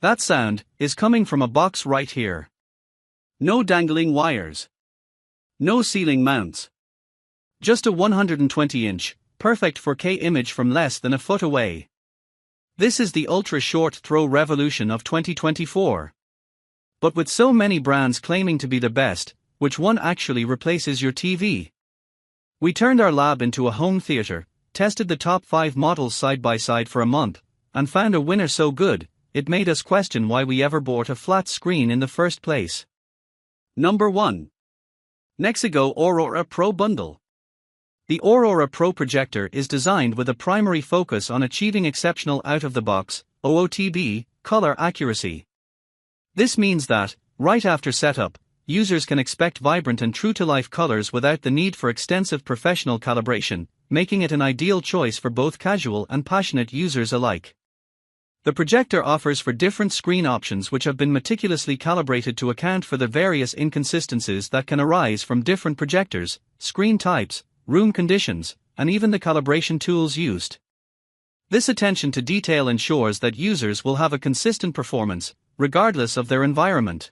That sound is coming from a box right here. No dangling wires. No ceiling mounts. Just a 120-inch, perfect 4K image from less than a foot away. This is the ultra-short throw revolution of 2024. But with so many brands claiming to be the best, which one actually replaces your TV? We turned our lab into a home theater, tested the top 5 models side by side for a month, and found a winner so good, it made us question why we ever bought a flat screen in the first place. Number 1. NexiGo Aurora Pro Bundle. The Aurora Pro projector is designed with a primary focus on achieving exceptional out-of-the-box, OOTB, color accuracy. This means that, right after setup, users can expect vibrant and true-to-life colors without the need for extensive professional calibration, making it an ideal choice for both casual and passionate users alike. The projector offers for different screen options which have been meticulously calibrated to account for the various inconsistencies that can arise from different projectors, screen types, room conditions, and even the calibration tools used. This attention to detail ensures that users will have a consistent performance, regardless of their environment.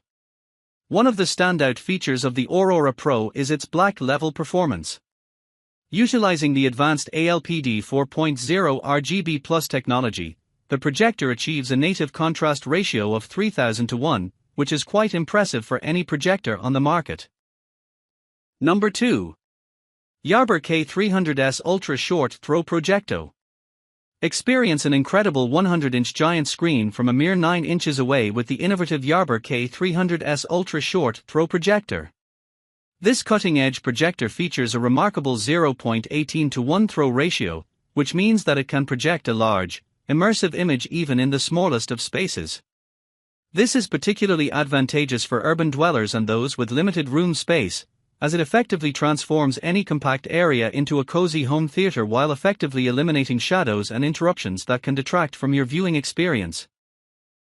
One of the standout features of the Aurora Pro is its black level performance. Utilizing the advanced ALPD 4.0 RGB Plus technology, the projector achieves a native contrast ratio of 3000 to 1, which is quite impressive for any projector on the market. Number 2. Yaber K300S Ultra Short Throw Projecto. Experience an incredible 100-inch giant screen from a mere 9 inches away with the innovative Yaber K300S Ultra Short Throw Projector. This cutting-edge projector features a remarkable 0.18 to 1 throw ratio, which means that it can project a large, immersive image even in the smallest of spaces. This is particularly advantageous for urban dwellers and those with limited room space, as it effectively transforms any compact area into a cozy home theater while effectively eliminating shadows and interruptions that can detract from your viewing experience.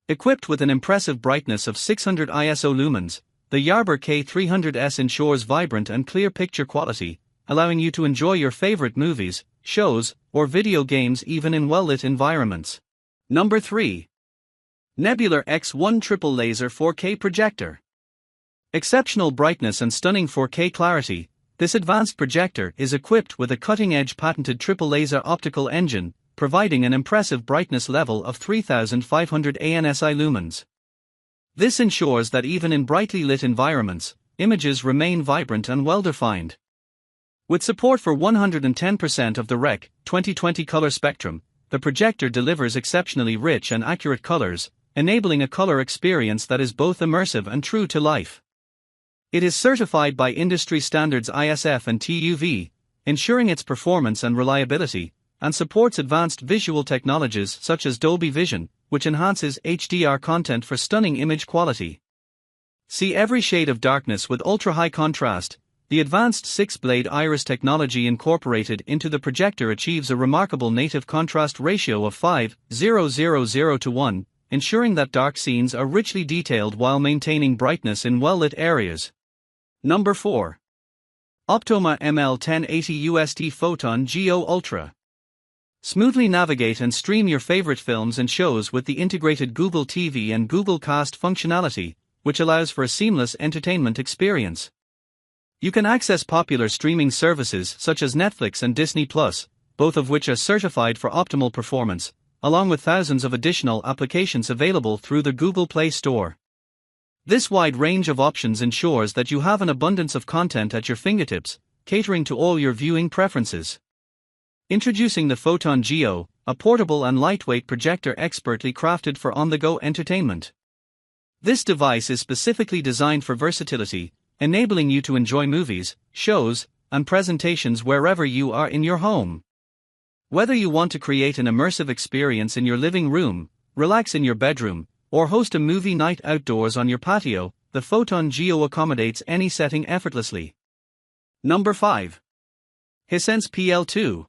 Equipped with an impressive brightness of 600 ISO lumens, the Yaber K300S ensures vibrant and clear picture quality, allowing you to enjoy your favorite movies, shows, or video games even in well-lit environments. Number 3. NEBULA X1 Triple Laser 4K Projector. Exceptional brightness and stunning 4K clarity, this advanced projector is equipped with a cutting-edge patented triple laser optical engine, providing an impressive brightness level of 3500 ANSI lumens. This ensures that even in brightly lit environments, images remain vibrant and well-defined. With support for 110% of the Rec. 2020 color spectrum, the projector delivers exceptionally rich and accurate colors, enabling a color experience that is both immersive and true to life. It is certified by industry standards ISF and TUV, ensuring its performance and reliability, and supports advanced visual technologies such as Dolby Vision, which enhances HDR content for stunning image quality. See every shade of darkness with ultra-high contrast. The advanced 6-blade iris technology incorporated into the projector achieves a remarkable native contrast ratio of 5,000 to 1, ensuring that dark scenes are richly detailed while maintaining brightness in well-lit areas. Number 4. Optoma ML1080 USD PHOTON Geo Ultra. Smoothly navigate and stream your favorite films and shows with the integrated Google TV and Google Cast functionality, which allows for a seamless entertainment experience. You can access popular streaming services such as Netflix and Disney+, both of which are certified for optimal performance, along with thousands of additional applications available through the Google Play Store. This wide range of options ensures that you have an abundance of content at your fingertips, catering to all your viewing preferences. Introducing the PHOTON Geo, a portable and lightweight projector expertly crafted for on-the-go entertainment. This device is specifically designed for versatility, enabling you to enjoy movies, shows, and presentations wherever you are in your home. Whether you want to create an immersive experience in your living room, relax in your bedroom, or host a movie night outdoors on your patio, the PHOTON Geo accommodates any setting effortlessly. Number 5. Hisense PL2.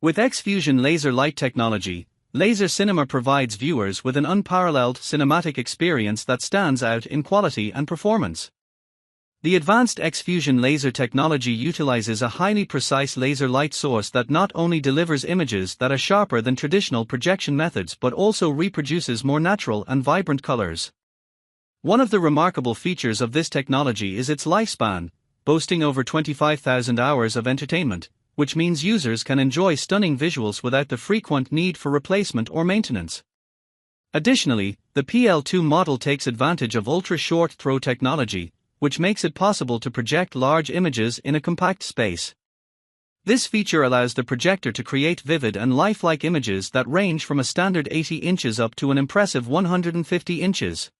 With X-Fusion laser light technology, laser cinema provides viewers with an unparalleled cinematic experience that stands out in quality and performance. The advanced X-fusion laser technology utilizes a highly precise laser light source that not only delivers images that are sharper than traditional projection methods but also reproduces more natural and vibrant colors. One of the remarkable features of this technology is its lifespan, boasting over 25,000 hours of entertainment, which means users can enjoy stunning visuals without the frequent need for replacement or maintenance. Additionally, the PL2 model takes advantage of ultra-short throw technology, which makes it possible to project large images in a compact space. This feature allows the projector to create vivid and lifelike images that range from a standard 80 inches up to an impressive 150 inches.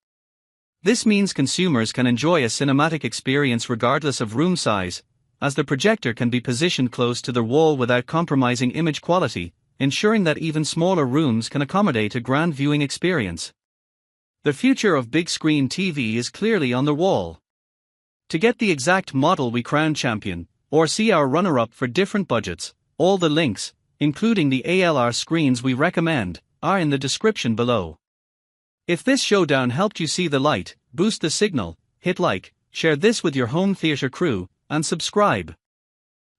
This means consumers can enjoy a cinematic experience regardless of room size, as the projector can be positioned close to the wall without compromising image quality, ensuring that even smaller rooms can accommodate a grand viewing experience. The future of big-screen TV is clearly on the wall. To get the exact model we crown champion, or see our runner-up for different budgets, all the links, including the ALR screens we recommend, are in the description below. If this showdown helped you see the light, boost the signal, hit like, share this with your home theater crew, and subscribe.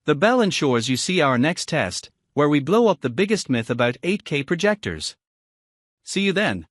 The bell ensures you see our next test, where we blow up the biggest myth about 8K projectors. See you then.